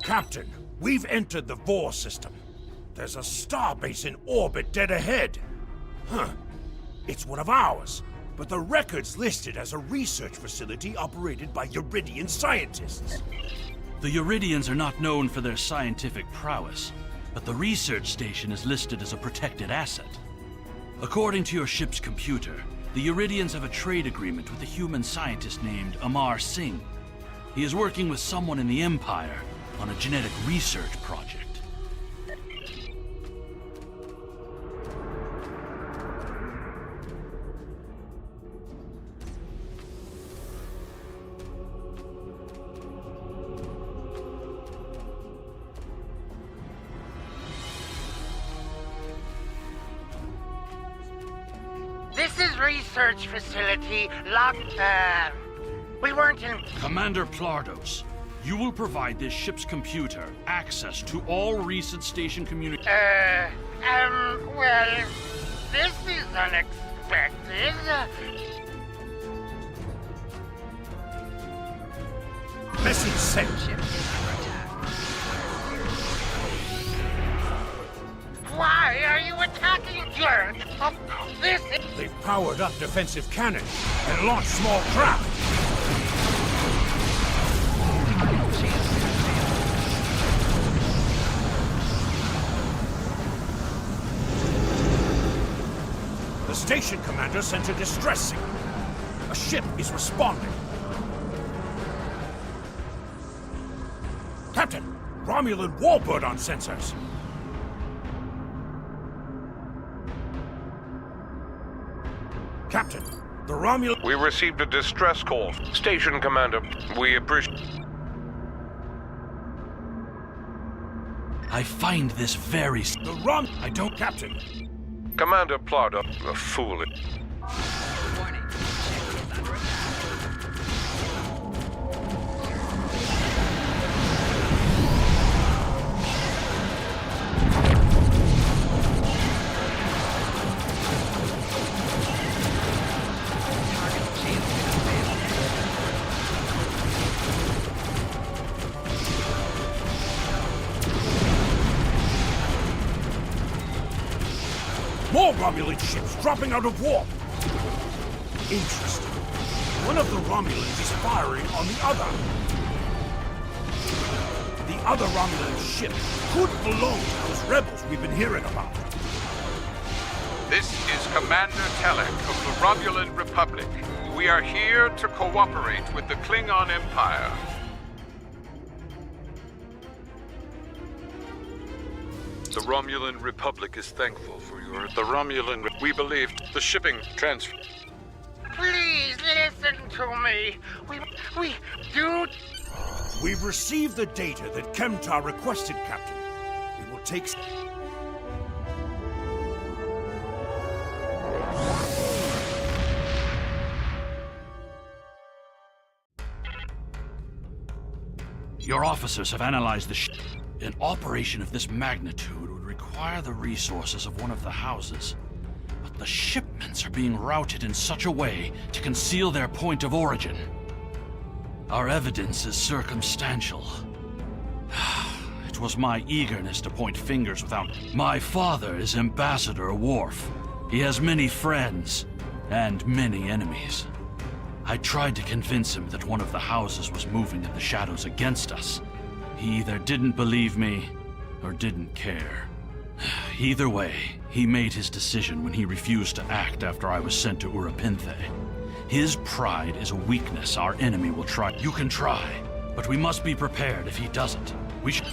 Captain, we've entered the Vor system. There's a starbase in orbit dead ahead. Huh. It's one of ours, but the record's listed as a research facility operated by Uridian scientists. The Uridians are not known for their scientific prowess, but the research station is listed as a protected asset. According to your ship's computer, the Uridians have a trade agreement with a human scientist named Amar Singh. He is working with someone in the Empire on a genetic research project. This is research facility locked. We weren't in. Commander Plardos, you will provide this ship's computer access to all recent station communications. Well, this is unexpected. Message sent. Why are you attacking Jerk? This is... They've powered up defensive cannon and launched small craft. The station commander sent a distress signal. A ship is responding. Captain, Romulan warbird on sensors. Captain, the Romulan... We received a distress call. Station Commander, we appreciate... I find this very... The Rom... I don't... Captain. Commander Plardo, a fool. More Romulan ships dropping out of warp. Interesting. One of the Romulans is firing on the other. The other Romulan ship could belong to those rebels we've been hearing about. This is Commander Telek of the Romulan Republic. We are here to cooperate with the Klingon Empire. The Romulan Republic is thankful for your... The Romulan... We believed the shipping transfer... Please listen to me. We do... We've received the data that Kemtar requested, Captain. It will take... Your officers have analyzed the ship. An operation of this magnitude would require the resources of one of the houses. But the shipments are being routed in such a way to conceal their point of origin. Our evidence is circumstantial. It was my eagerness to point fingers without... My father is Ambassador Worf. He has many friends and many enemies. I tried to convince him that one of the houses was moving in the shadows against us. He either didn't believe me or didn't care. Either way, he made his decision when he refused to act after I was sent to Urapinthe. His pride is a weakness our enemy will try. You can try, but we must be prepared if he doesn't. We should...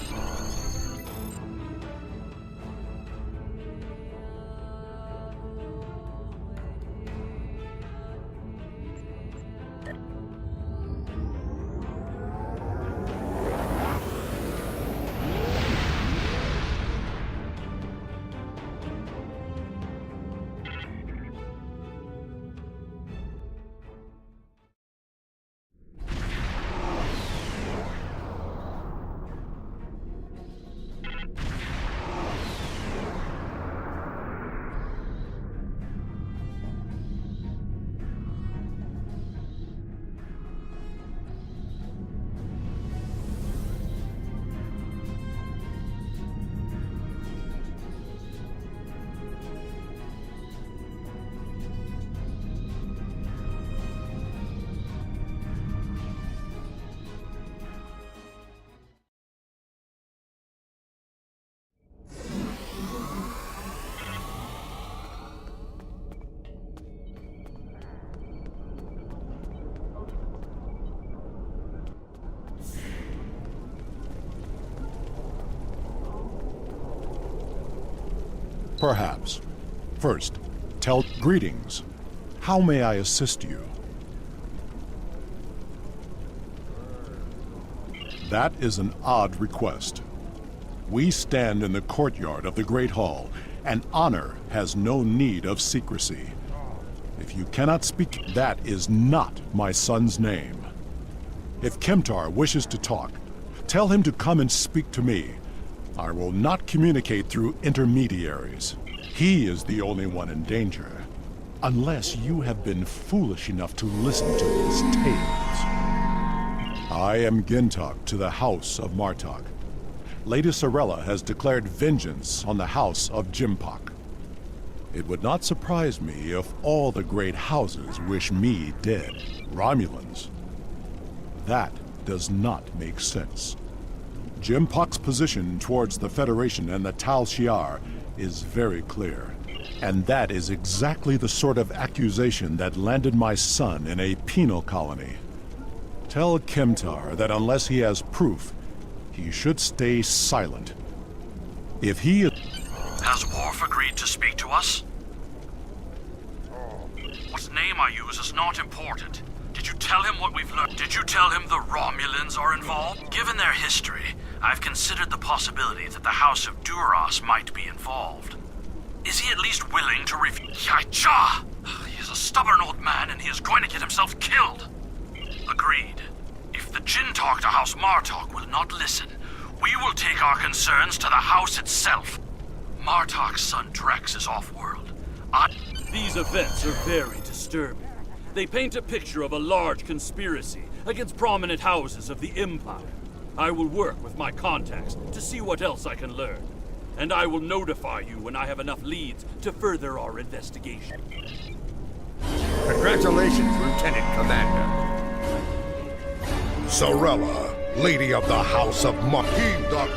Perhaps. First, tell greetings. How may I assist you? That is an odd request. We stand in the courtyard of the Great Hall, and honor has no need of secrecy. If you cannot speak, that is not my son's name. If Kemtar wishes to talk, tell him to come and speak to me. I will not communicate through intermediaries. He is the only one in danger, unless you have been foolish enough to listen to his tales. I am Gintok to the House of Martok. Lady Sorella has declared vengeance on the House of Jimpok. It would not surprise me if all the great houses wish me dead. Romulans. That does not make sense. Jimpok's position towards the Federation and the Tal Shiar is very clear. And that is exactly the sort of accusation that landed my son in a penal colony. Tell Kemtar that unless he has proof, he should stay silent. If he is... Has Worf agreed to speak to us? What name I use is not important. Did you tell him what we've learned? Did you tell him the Romulans are involved? Given their history, I've considered the possibility that the House of Duras might be involved. Is he at least willing to Yai-Cha! He is a stubborn old man and he is going to get himself killed. Agreed. If the Jintok to House Martok will not listen, we will take our concerns to the House itself. Martok's son Drex is off-world. These events are very disturbing. They paint a picture of a large conspiracy against prominent houses of the Empire. I will work with my contacts to see what else I can learn. And I will notify you when I have enough leads to further our investigation. Congratulations, Lieutenant Commander. Sorella, Lady of the House of Martok.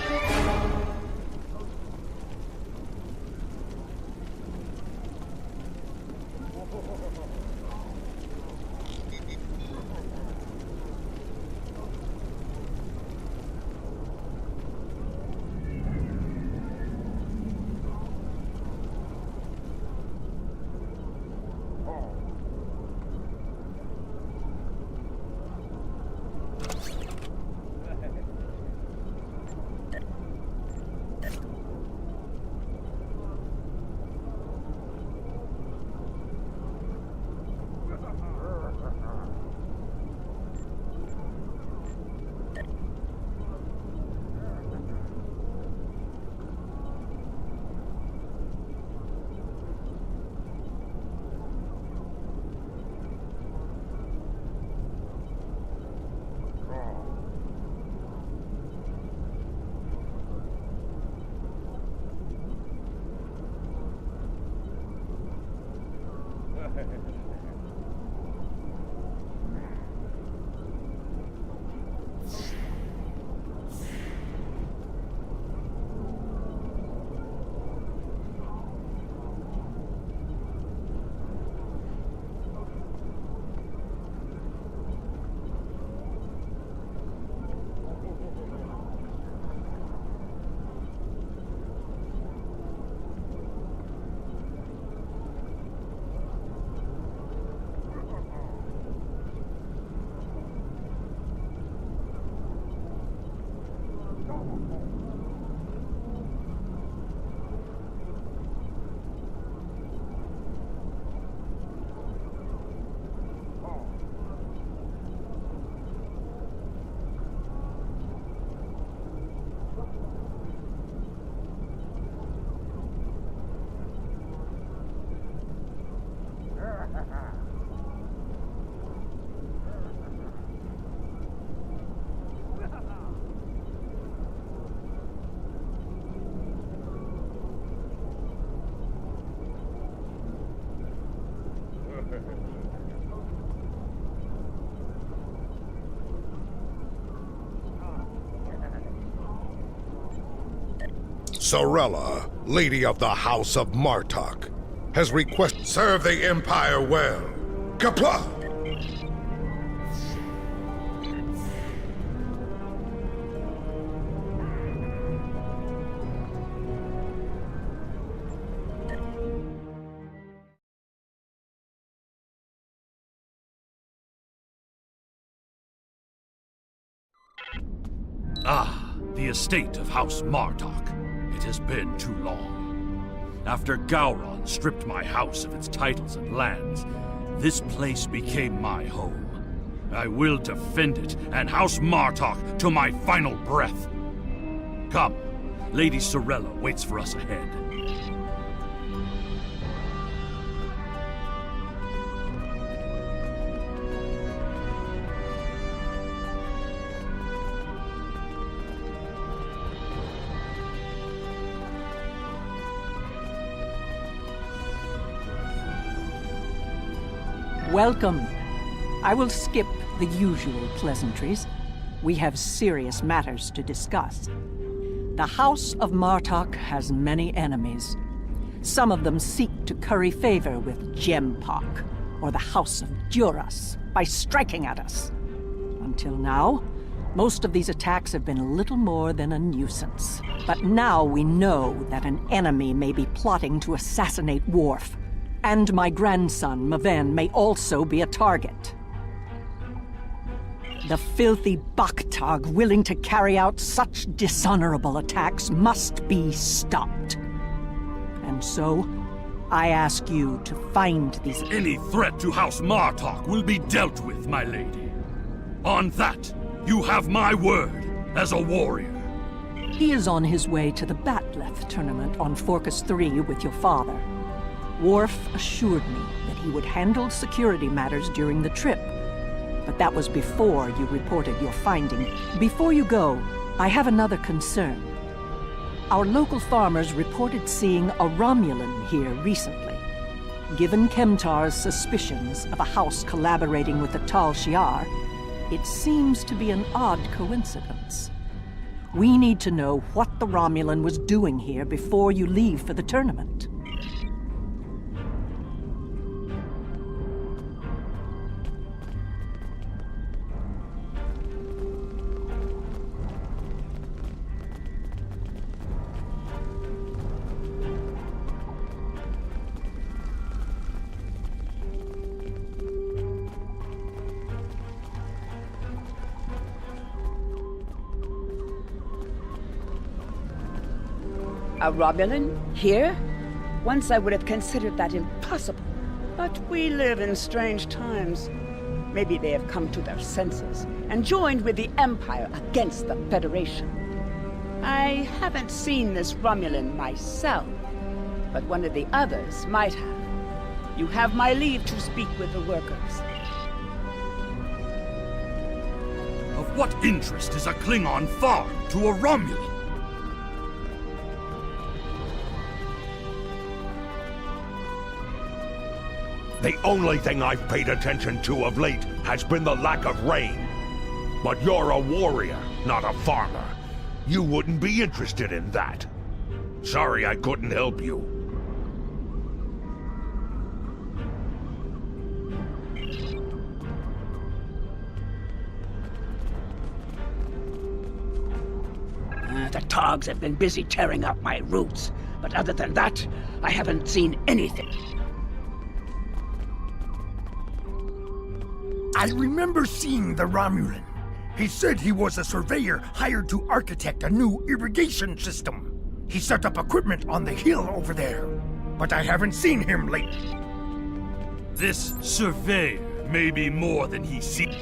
Sorella, Lady of the House of Martok, has requested serve the Empire well. Kapla! Ah, the estate of House Martok. It has been too long. After Gowron stripped my house of its titles and lands, this place became my home. I will defend it and House Martok to my final breath. Come, Lady Sorella waits for us ahead. Welcome. I will skip the usual pleasantries. We have serious matters to discuss. The House of Martok has many enemies. Some of them seek to curry favor with Gempok, or the House of Duras, by striking at us. Until now, most of these attacks have been little more than a nuisance. But now we know that an enemy may be plotting to assassinate Worf. And my grandson, Maven, may also be a target. The filthy Baktag willing to carry out such dishonorable attacks must be stopped. And so, I ask you to find these... Any threat to House Martok will be dealt with, my lady. On that, you have my word as a warrior. He is on his way to the Batleth tournament on Forcas 3 with your father. Worf assured me that he would handle security matters during the trip, but that was before you reported your finding. Before you go, I have another concern. Our local farmers reported seeing a Romulan here recently. Given Kemtar's suspicions of a house collaborating with the Tal Shiar, it seems to be an odd coincidence. We need to know what the Romulan was doing here before you leave for the tournament. A Romulan? Here? Once I would have considered that impossible. But we live in strange times. Maybe they have come to their senses and joined with the Empire against the Federation. I haven't seen this Romulan myself, but one of the others might have. You have my leave to speak with the workers. Of what interest is a Klingon farm to a Romulan? The only thing I've paid attention to of late has been the lack of rain. But you're a warrior, not a farmer. You wouldn't be interested in that. Sorry I couldn't help you. The Togs have been busy tearing up my roots, but other than that, I haven't seen anything. I remember seeing the Romulan. He said he was a surveyor hired to architect a new irrigation system. He set up equipment on the hill over there, but I haven't seen him lately. This surveyor may be more than he seems.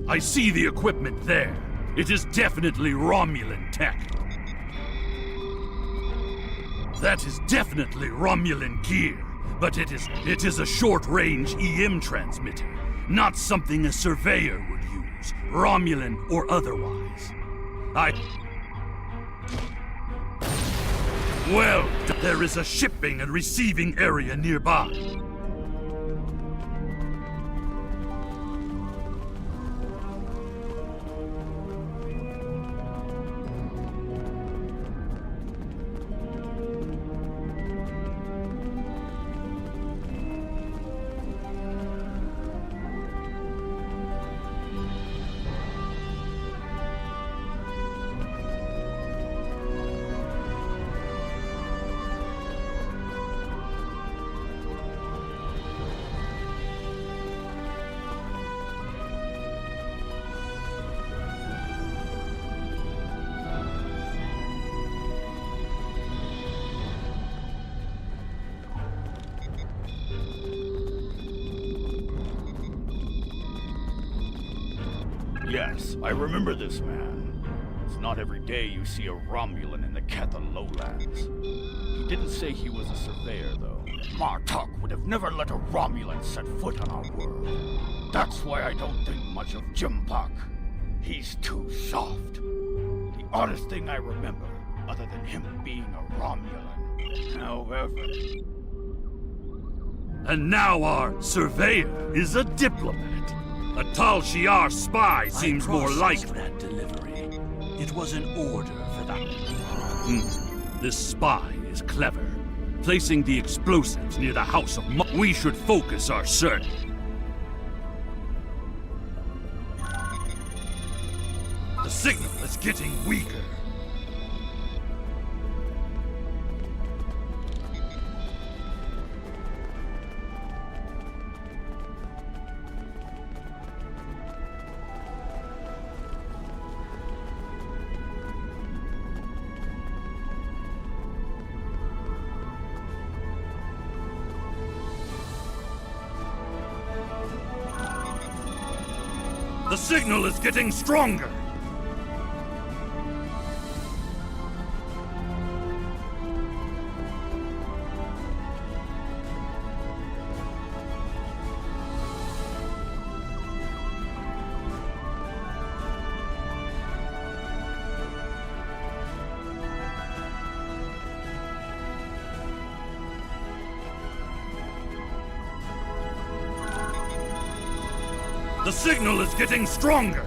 I see the equipment there. It is definitely Romulan tech. That is definitely Romulan gear, but it is a short-range EM transmitter, not something a surveyor would use, Romulan or otherwise. Well, there is a shipping and receiving area nearby. Yes, I remember this man. It's not every day you see a Romulan in the Ketha lowlands. He didn't say he was a surveyor, though. Martok would have never let a Romulan set foot on our world. That's why I don't think much of Jimpak. He's too soft. The oddest thing I remember, other than him being a Romulan. However... And now our surveyor is a diplomat. A Tal Shiar spy seems more likely. That delivery. It was an order for that. This spy is clever. Placing the explosives near the House of we should focus our search. The signal is getting weaker. The signal is getting stronger! The signal is getting stronger!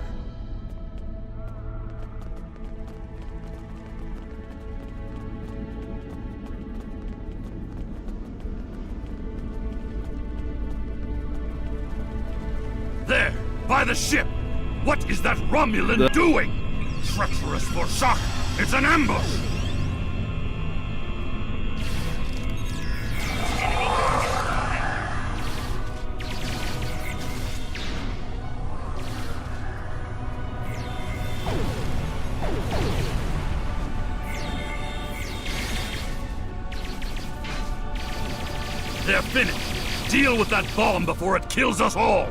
There! By the ship! What is that Romulan doing? Treacherous Vorshak! It's an ambush! They're finished! Deal with that bomb before it kills us all!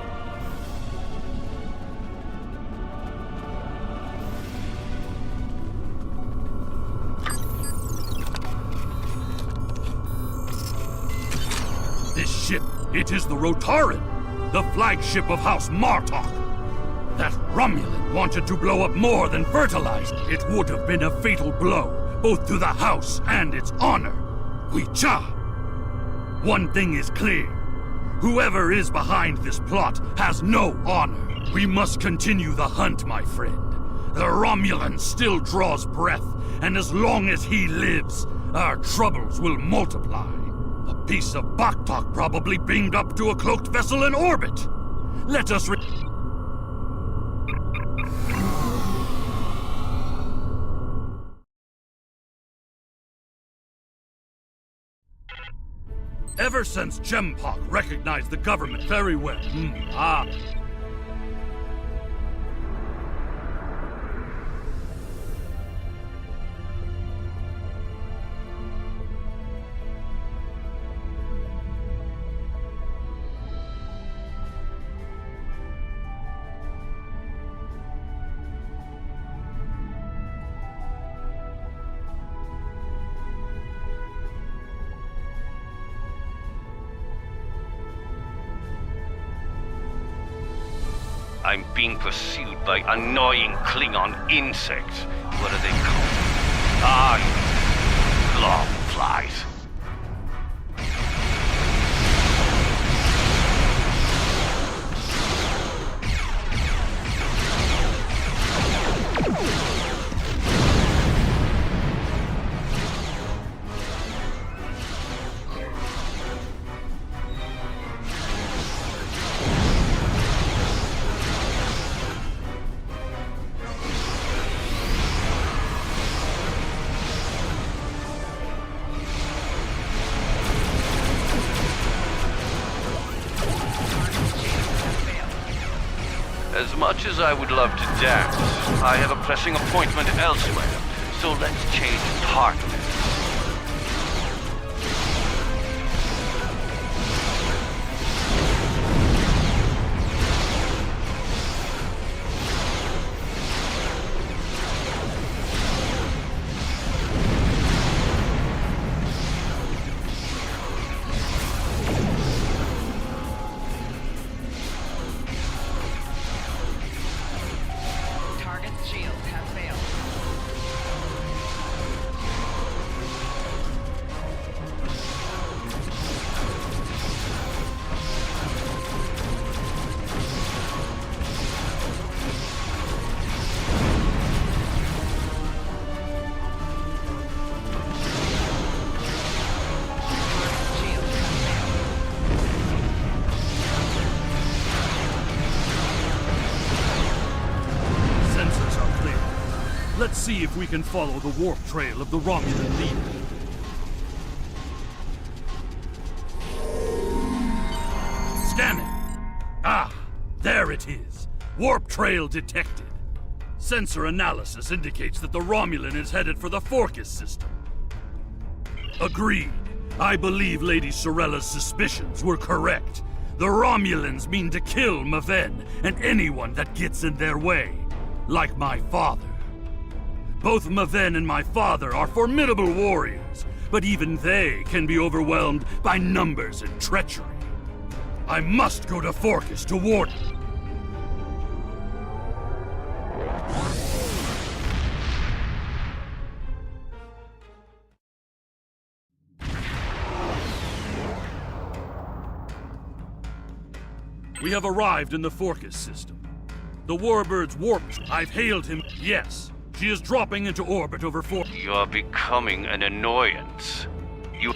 This ship, it is the Rotaran, the flagship of House Martok. That Romulan wanted to blow up more than fertilize. It would have been a fatal blow, both to the house and its honor. Wicha! One thing is clear. Whoever is behind this plot has no honor. We must continue the hunt, my friend. The Romulan still draws breath, and as long as he lives, our troubles will multiply. A piece of Baktok probably beamed up to a cloaked vessel in orbit. Let us Ever since Jempak recognized the government very well. I'm being pursued by annoying Klingon insects. What are they called? Globs. flies. As much as I would love to dance, I have a pressing appointment elsewhere, so let's change target. Let's see if we can follow the warp trail of the Romulan leader. Scanning! Ah, there it is. Warp trail detected. Sensor analysis indicates that the Romulan is headed for the Forcus system. Agreed. I believe Lady Sorella's suspicions were correct. The Romulans mean to kill Maven and anyone that gets in their way. Like my father. Both Maven and my father are formidable warriors, but even they can be overwhelmed by numbers and treachery. I must go to Forcus to warn them. We have arrived in the Forcus system. The Warbird's warp. I've hailed him. Yes. She is dropping into orbit over Forcus. You're becoming an annoyance. You...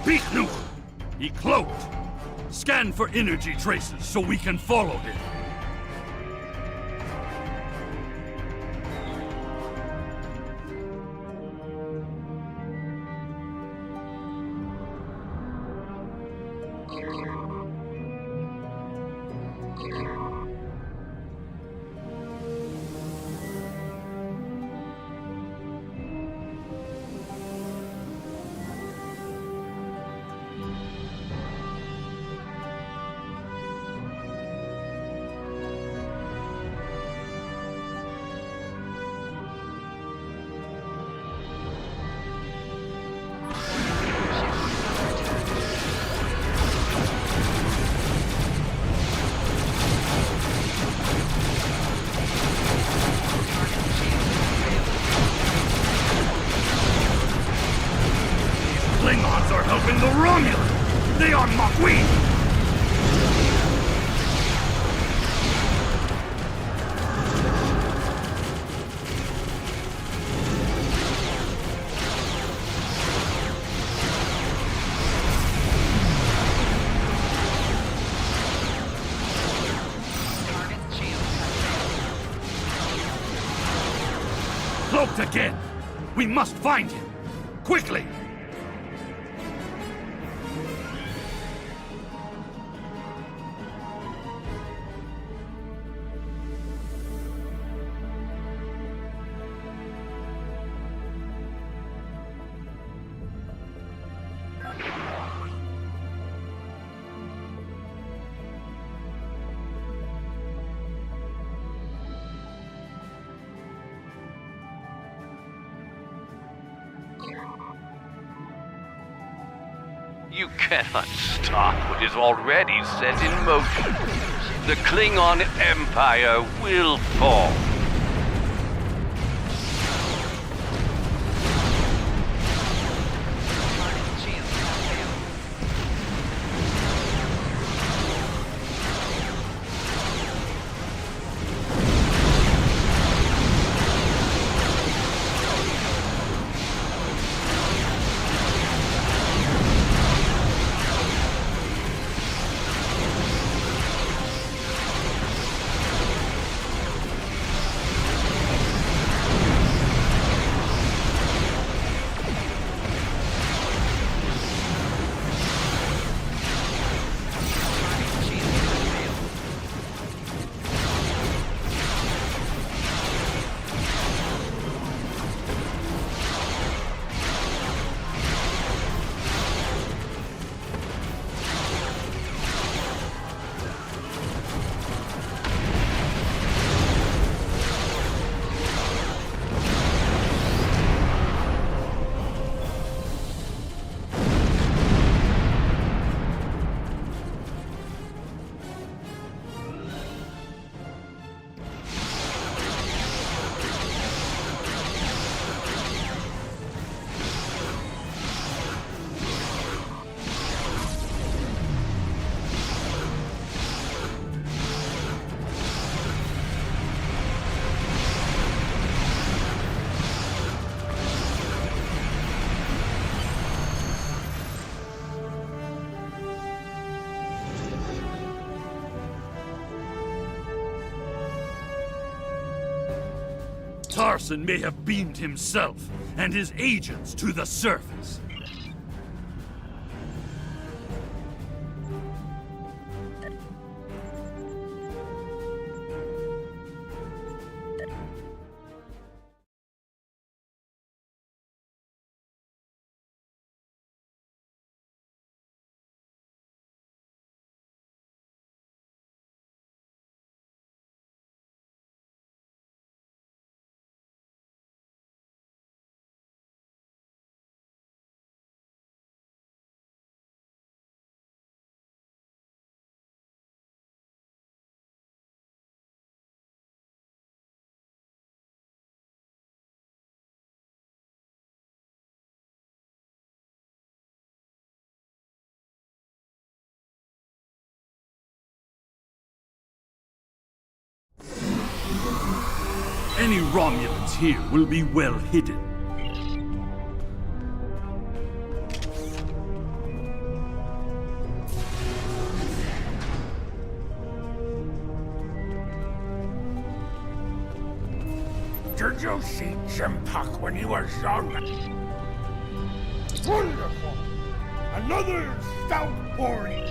Beat Nuke! He cloaked! Scan for energy traces so we can follow him. Klingons are helping the Romulans! They are Makwi! Cloaked again! We must find him! Quickly! You cannot stop what is already set in motion. The Klingon Empire will fall. Tarson may have beamed himself and his agents to the surface. Any Romulans here will be well hidden. Did you see Jim Puck when he was young? Wonderful! Another stout warrior!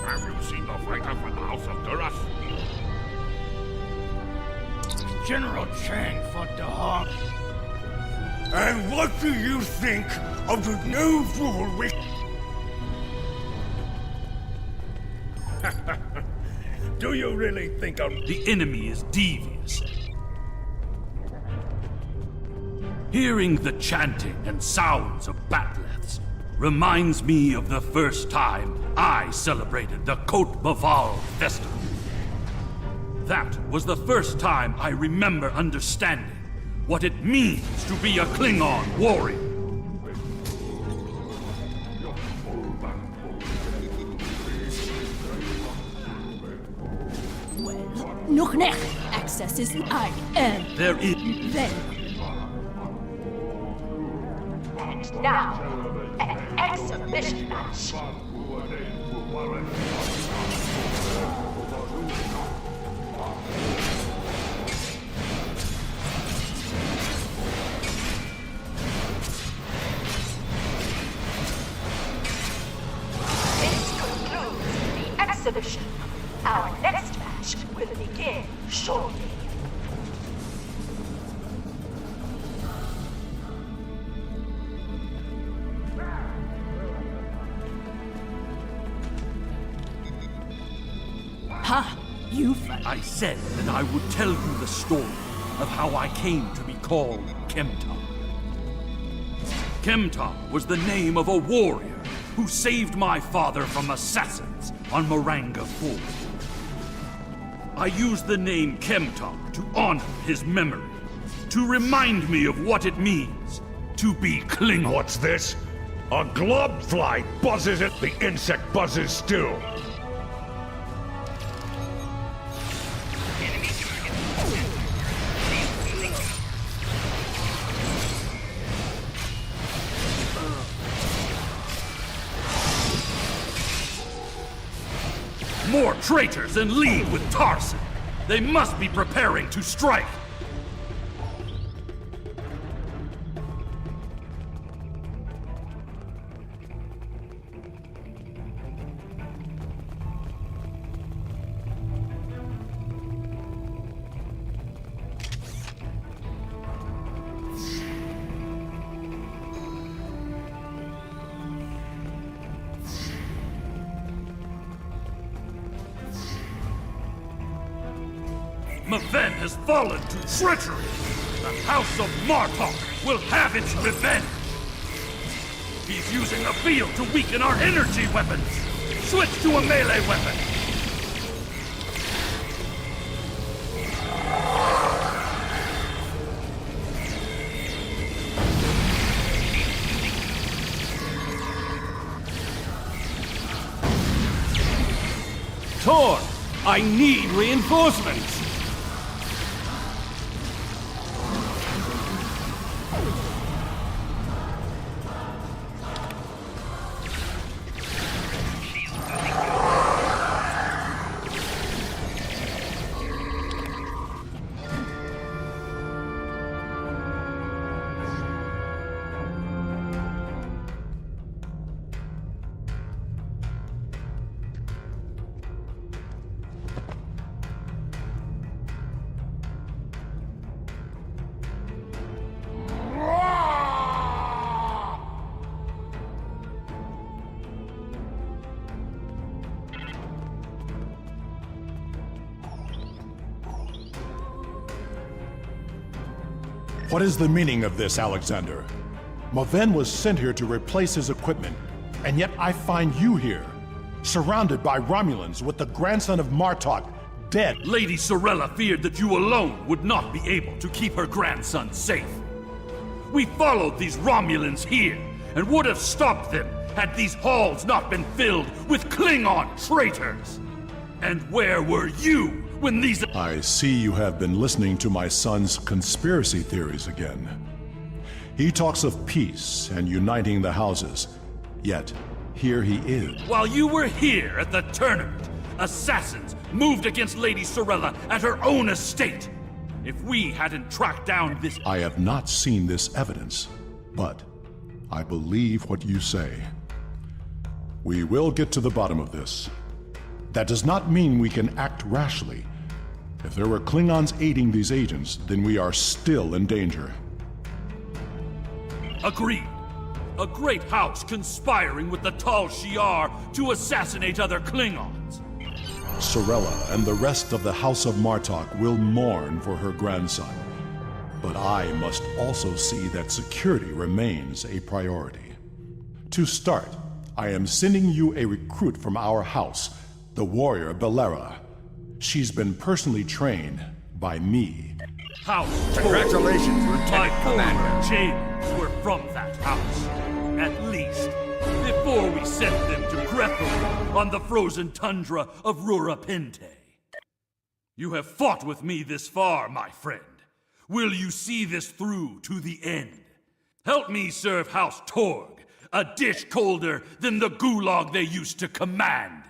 Have you seen the fighter for the House of Duras? General Chang fought the Hawk. And what do you think of the new rule with... Do you really think the enemy is devious? Hearing the chanting and sounds of Batleths reminds me of the first time I celebrated the Cote Maval Festival. That was the first time I remember understanding what it means to be a Klingon warrior. Nog nicht. Access is I am. There is. Then. And now, an exhibition match. This concludes the exhibition. Our next match will begin shortly. Ha! You I said that I would tell you the story of how I came to be called Chemtar. Chemtop was the name of a warrior who saved my father from assassins on Maranga Ford. I use the name Chemtop to honor his memory, to remind me of what it means to be Klingon. What's this? A globfly buzzes it. The insect buzzes still. More traitors in league with Tarson. They must be preparing to strike. Maven has fallen to treachery! The House of Martok will have its revenge! He's using the field to weaken our energy weapons! Switch to a melee weapon! Tor! I need reinforcements! What is the meaning of this, Alexander? Maven was sent here to replace his equipment, and yet I find you here, surrounded by Romulans with the grandson of Martok dead. Lady Sorella feared that you alone would not be able to keep her grandson safe. We followed these Romulans here, and would have stopped them had these halls not been filled with Klingon traitors. And where were you when these— I see you have been listening to my son's conspiracy theories again. He talks of peace and uniting the houses, yet here he is. While you were here at the tournament, assassins moved against Lady Sorella at her own estate. If we hadn't tracked down this— I have not seen this evidence, but I believe what you say. We will get to the bottom of this. That does not mean we can act rashly. If there were Klingons aiding these agents, then we are still in danger. Agreed. A great house conspiring with the Tal Shiar to assassinate other Klingons. Sorella and the rest of the House of Martok will mourn for her grandson. But I must also see that security remains a priority. To start, I am sending you a recruit from our house, the warrior Belera. She's been personally trained by me. House. Congratulations, My Lieutenant former Commander. jailers were from that house. At least, before we sent them to Grethel on the frozen tundra of Rurapente. You have fought with me this far, my friend. Will you see this through to the end? Help me serve House Torg, a dish colder than the gulag they used to command.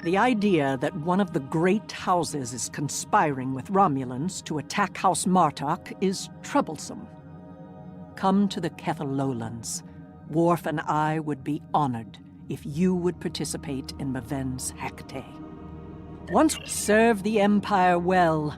The idea that one of the great houses is conspiring with Romulans to attack House Martok is troublesome. Come to the Kether Lowlands. Worf and I would be honored if you would participate in Maven's Hecate. Once serve the Empire well.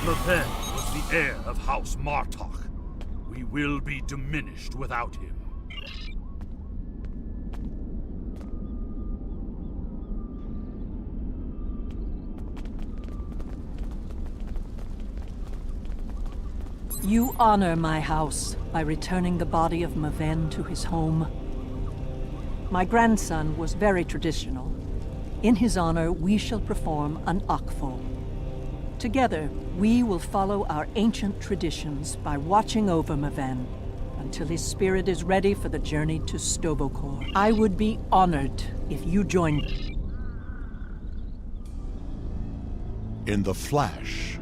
Maven was the heir of House Martok. We will be diminished without him. You honor my house by returning the body of Maven to his home. My grandson was very traditional. In his honor, we shall perform an Akvo. Together, we will follow our ancient traditions by watching over Maven until his spirit is ready for the journey to Sto-vo-kor. I would be honored if you joined me. In the flash,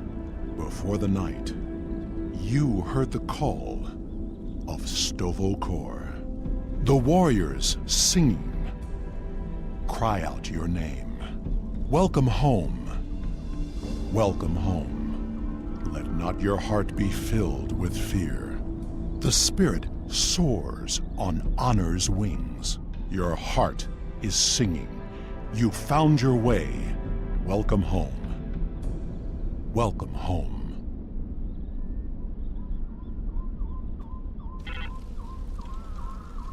before the night, you heard the call of Sto-vo-kor. The warriors singing. Cry out your name. Welcome home. Welcome home. Let not your heart be filled with fear. The spirit soars on honor's wings. Your heart is singing. You found your way. Welcome home. Welcome home.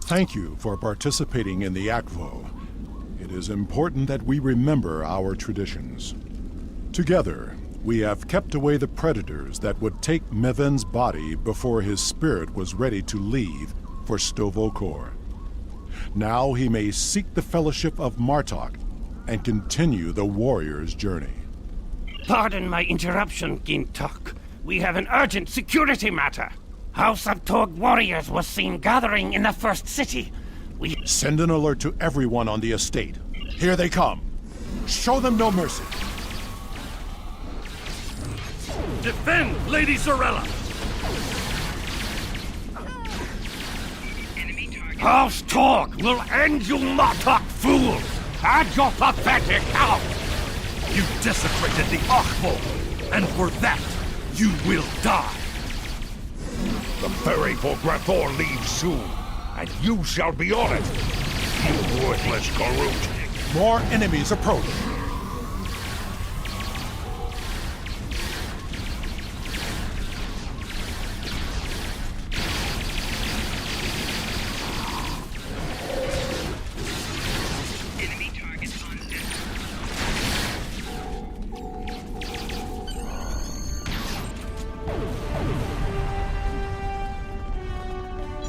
Thank you for participating in the Akvo. It is important that we remember our traditions. Together, we have kept away the predators that would take Maven's body before his spirit was ready to leave for Sto-vo-kor. Now he may seek the fellowship of Martok and continue the warrior's journey. Pardon my interruption, Gintok. We have an urgent security matter. House of Torg warriors was seen gathering in the first city. Send an alert to everyone on the estate. Here they come. Show them no mercy. Defend Lady Zarella! House Torg will end you Martok fools! And your pathetic house! You desecrated the Achvol, and for that, you will die! The ferry for Grathor leaves soon, and you shall be on it, you worthless Garut! More enemies approach!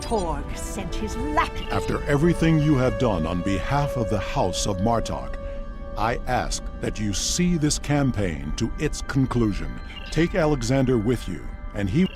Torg sent his lackey. After everything you have done on behalf of the House of Martok, I ask that you see this campaign to its conclusion. Take Alexander with you, and he...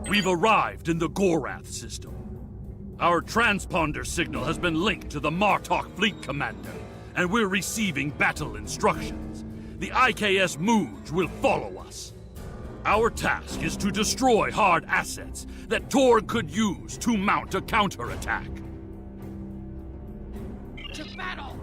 We've arrived in the Gorath system. Our transponder signal has been linked to the Martok Fleet Commander, and we're receiving battle instructions. The IKS Mooj will follow us. Our task is to destroy hard assets that Torg could use to mount a counterattack. To battle!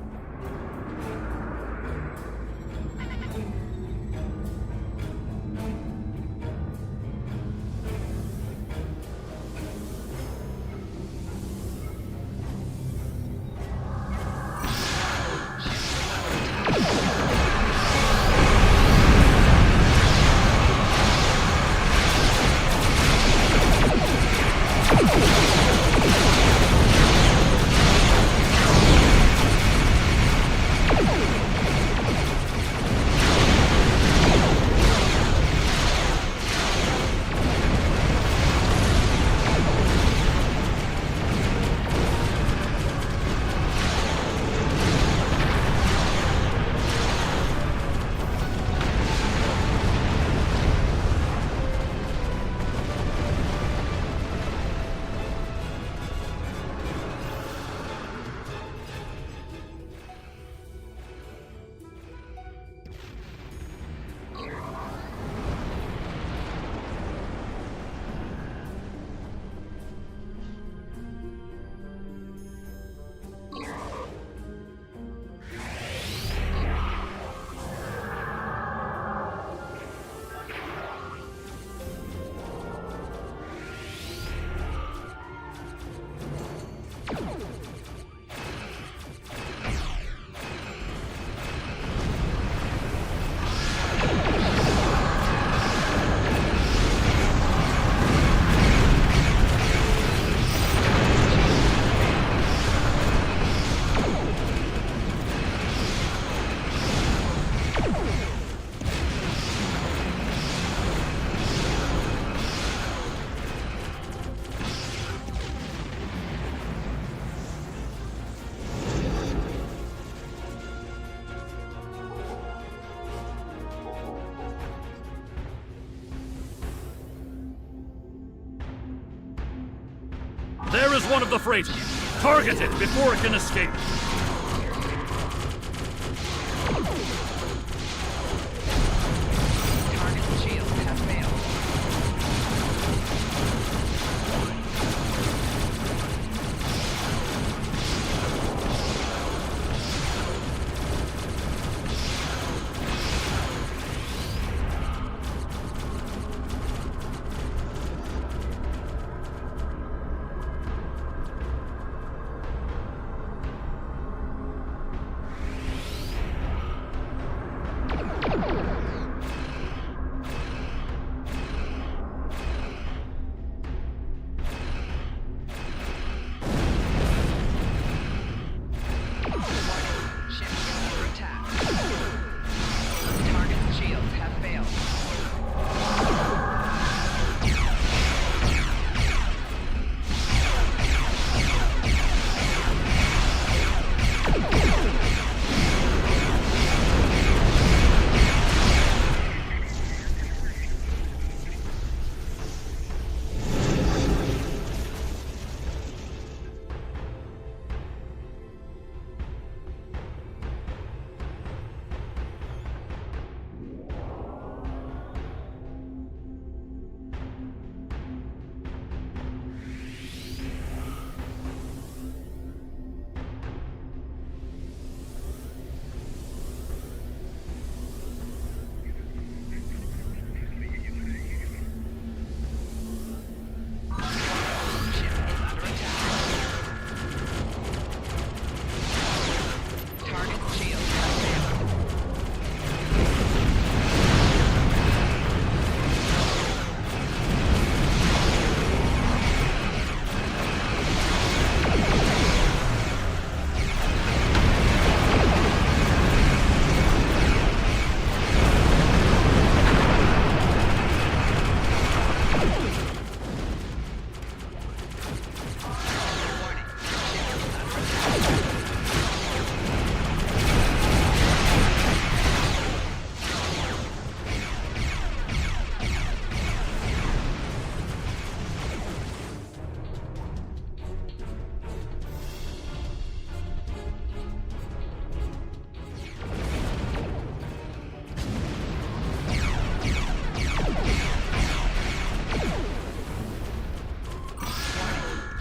There is one of the freighters. Target it before it can escape.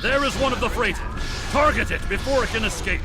There is one of the freighters. Target it before it can escape.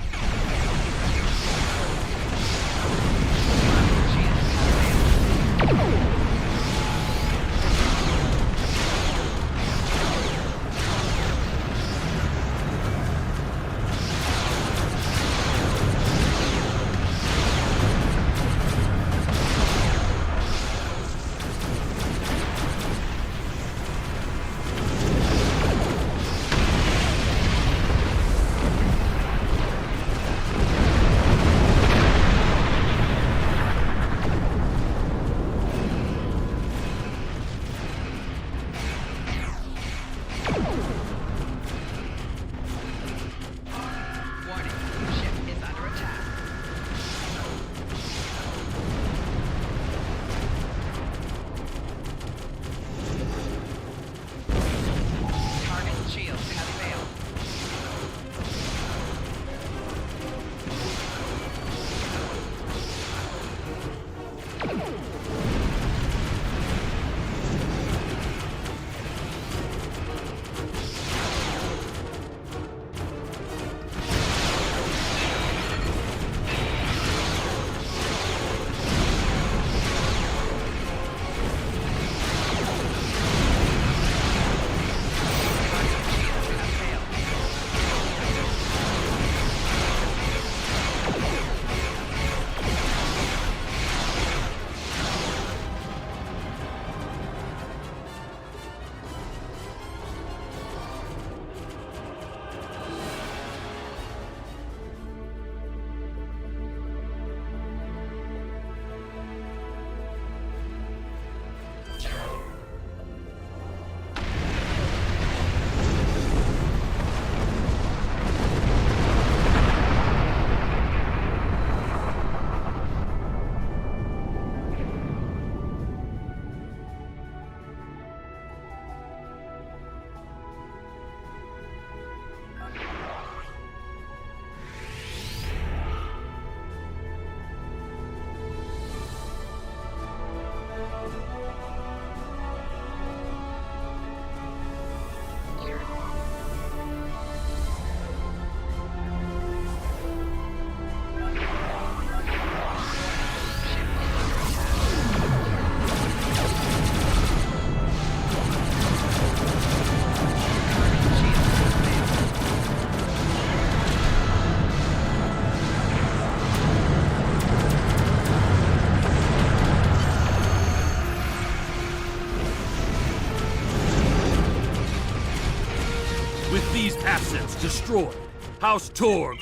Assets destroyed. House Torg.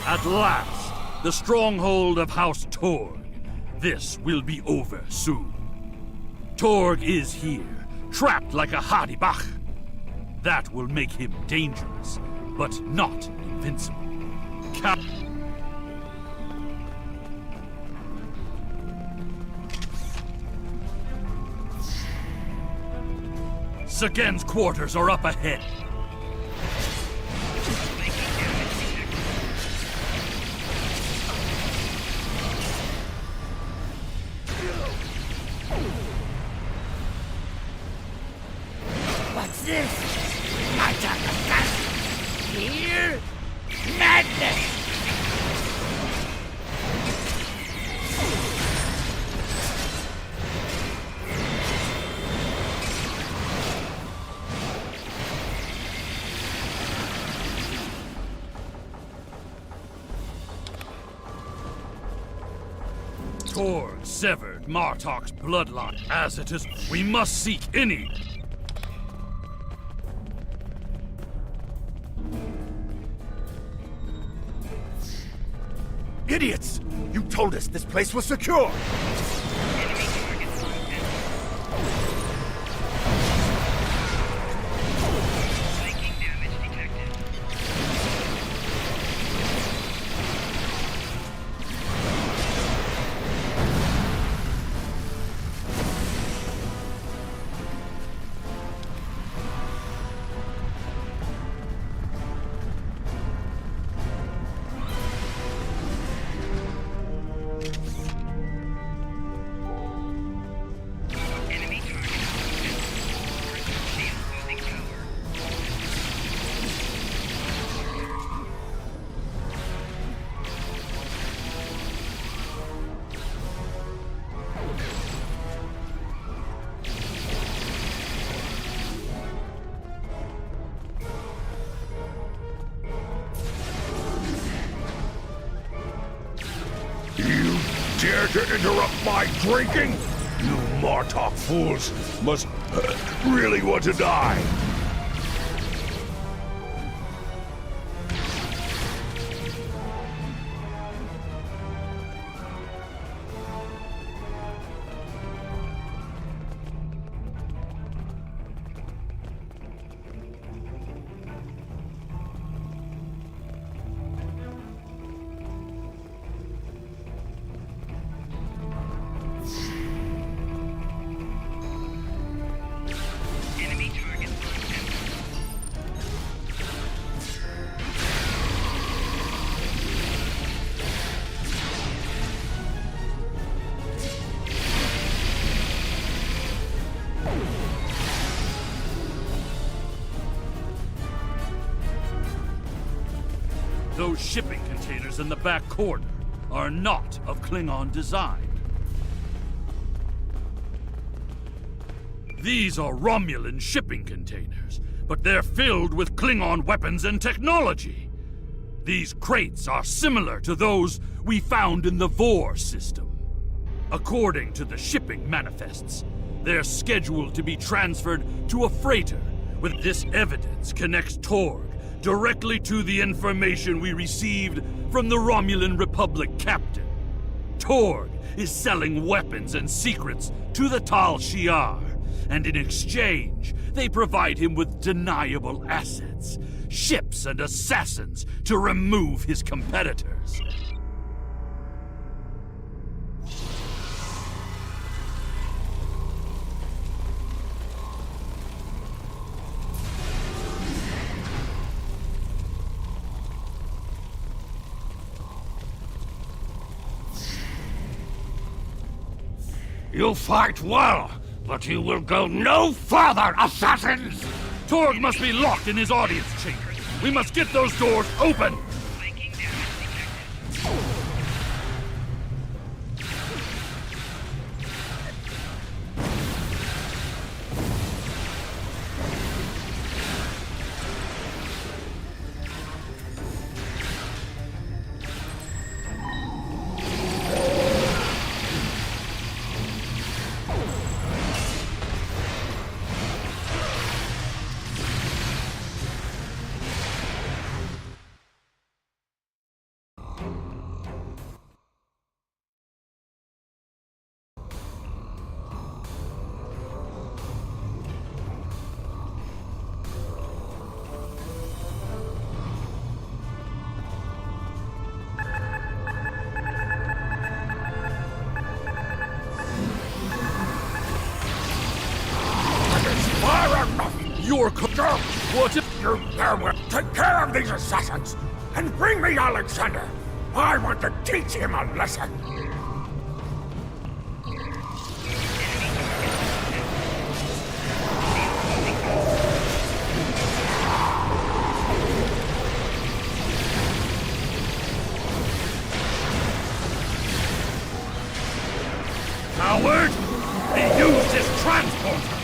At last, the stronghold of House Torg. This will be over soon. Torg is here, trapped like a Hadibach. That will make him dangerous, but not invincible. Sagen's quarters are up ahead. What's this? Attack of gas! Here? Madness! Torg severed Martok's bloodline. As it is, we must seek any. Idiots! You told us this place was secure! Dare to interrupt my drinking? You Martok fools must really want to die. Those shipping containers in the back corner are not of Klingon design. These are Romulan shipping containers, but they're filled with Klingon weapons and technology. These crates are similar to those we found in the Vor system. According to the shipping manifests, they're scheduled to be transferred to a freighter. With this evidence connects Torg directly to the information we received from the Romulan Republic captain. Torg is selling weapons and secrets to the Tal Shiar, and in exchange, they provide him with deniable assets, ships and assassins to remove his competitors. You fight well, but you will go no further, assassins! Torg must be locked in his audience chamber. We must get those doors open! What if you will take care of these assassins and bring me Alexander? I want to teach him a lesson. Coward! He used his transporter!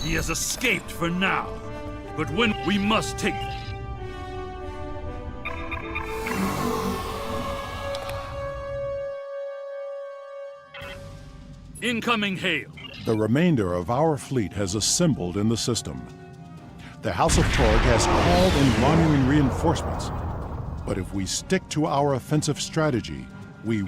He has escaped for now, but when we must take them. Incoming hail. The remainder of our fleet has assembled in the system. The House of Torg has called in Romulan reinforcements, but if we stick to our offensive strategy, we...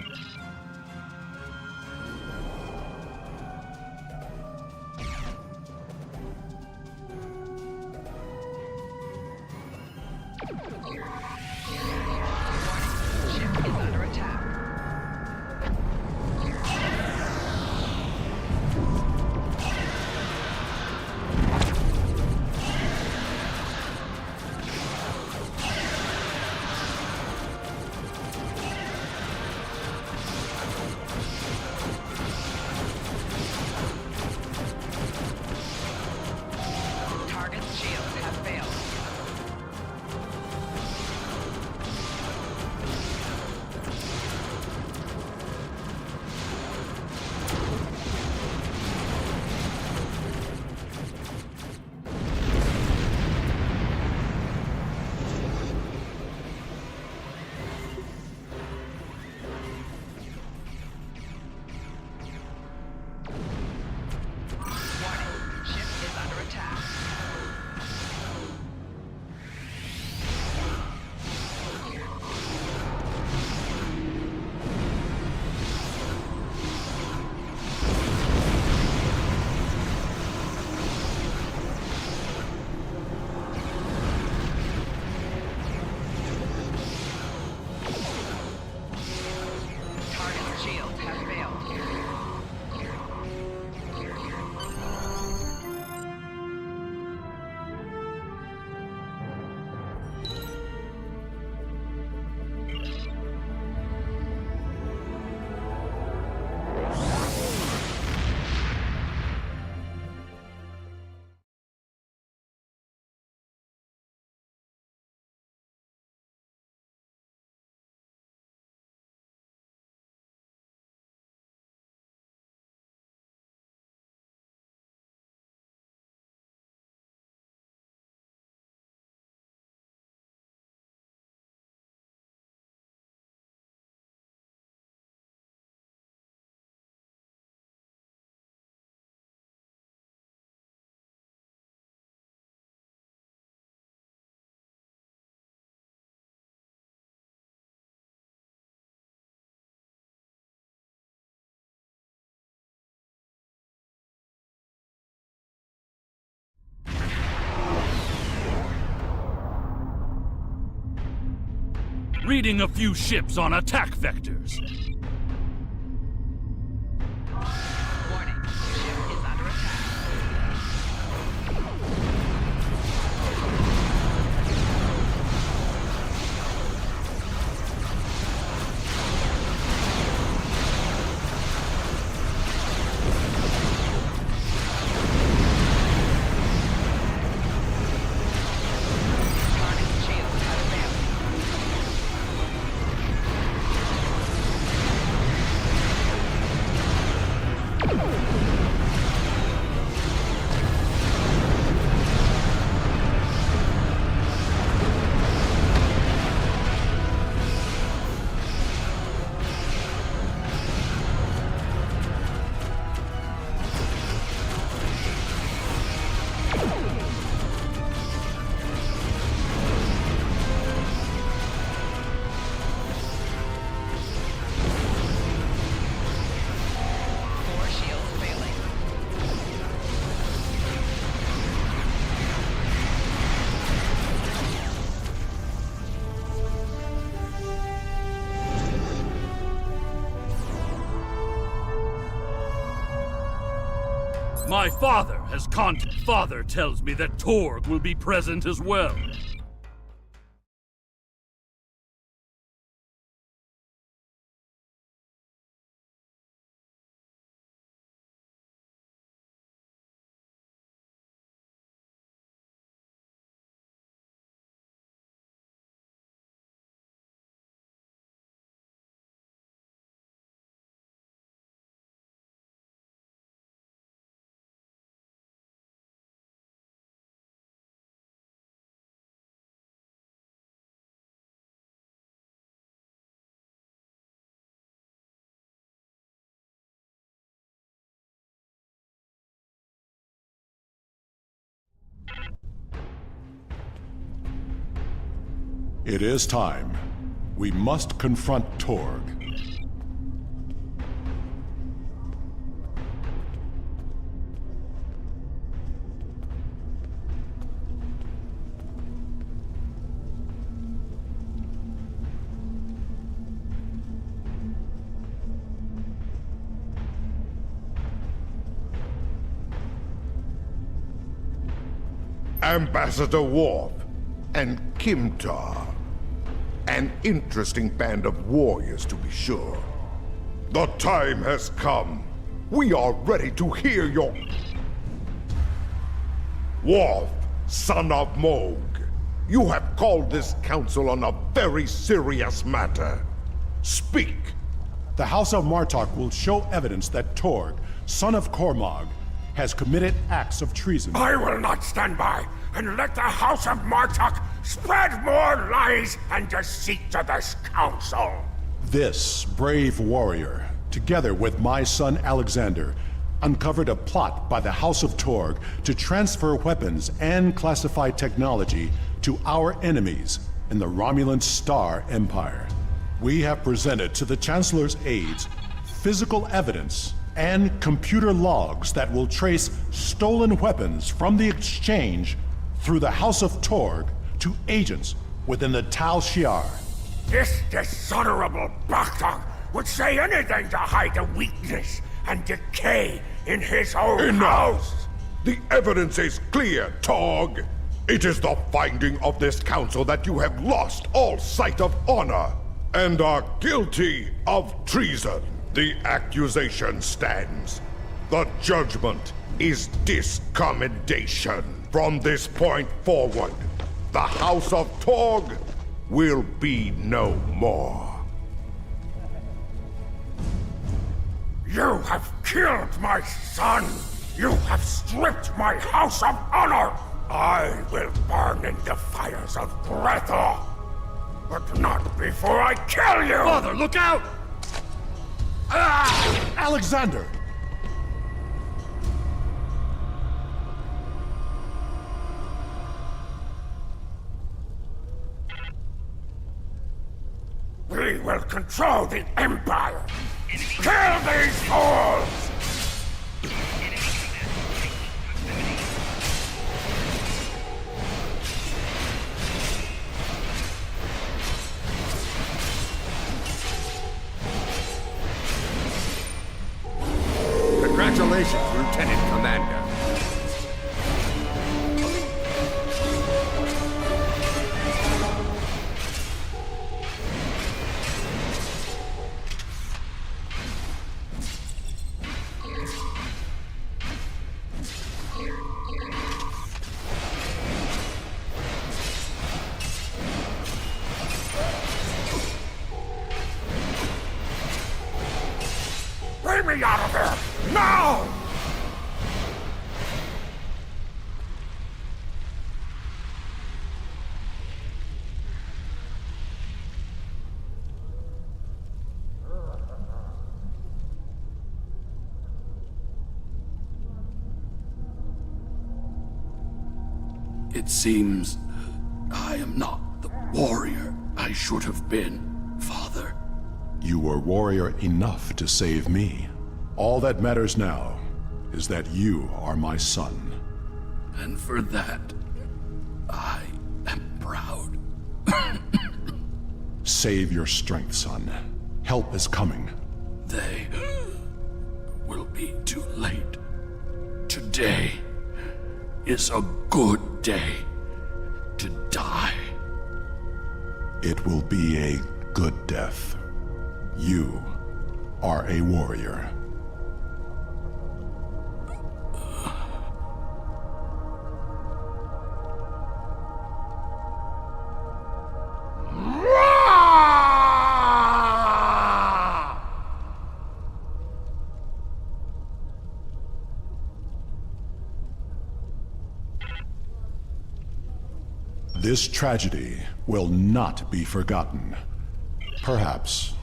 reading a few ships on attack vectors. My father has Father tells me that Torg will be present as well. It is time. We must confront Torg. Ambassador Worf and Kimtar. An interesting band of warriors, to be sure. The time has come. We are ready to hear your... Worf, son of Mohg, you have called this council on a very serious matter. Speak. The House of Martok will show evidence that Torg, son of Cormog, has committed acts of treason. I will not stand by and let the House of Martok spread more lies and deceit to this council. This brave warrior, together with my son Alexander, uncovered a plot by the House of Torg to transfer weapons and classified technology to our enemies in the Romulan Star Empire. We have presented to the Chancellor's aides physical evidence and computer logs that will trace stolen weapons from the exchange through the House of Torg to agents within the Tal Shiar. This dishonorable Bakhtog would say anything to hide the weakness and decay in his own house. The evidence is clear, Torg. It is the finding of this council that you have lost all sight of honor and are guilty of treason. The accusation stands. The judgment is discommendation. From this point forward, the House of Torg will be no more. You have killed my son! You have stripped my house of honor! I will burn in the fires of Breathor! But not before I kill you! Father, look out! Ah! Alexander! We will control the Empire! Kill these fools! Congratulations, Lieutenant Commander. Bring me out of there! Now! It seems I am not the warrior I should have been, Father. You were warrior enough to save me. All that matters now is that you are my son. And for that, I am proud. Save your strength, son. Help is coming. They will be too late. Today is a good day to die. It will be a good death. You are a warrior. This tragedy will not be forgotten. Perhaps,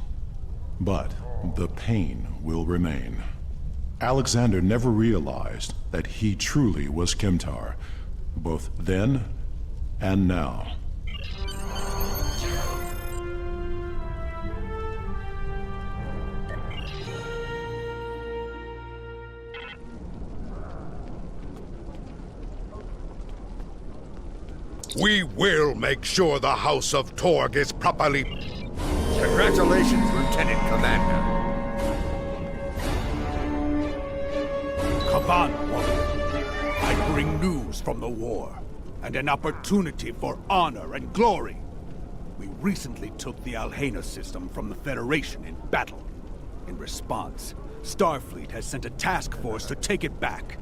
but the pain will remain. Alexander never realized that he truly was Kimtar, both then and now. We will make sure the House of Torg is properly... Congratulations, Lieutenant Commander. Kavan, warrior. I bring news from the war, and an opportunity for honor and glory. We recently took the Alhena system from the Federation in battle. In response, Starfleet has sent a task force to take it back.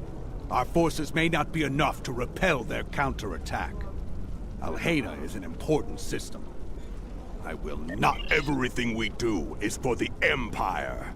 Our forces may not be enough to repel their counterattack. Alhena is an important system. I will not. Everything we do is for the Empire.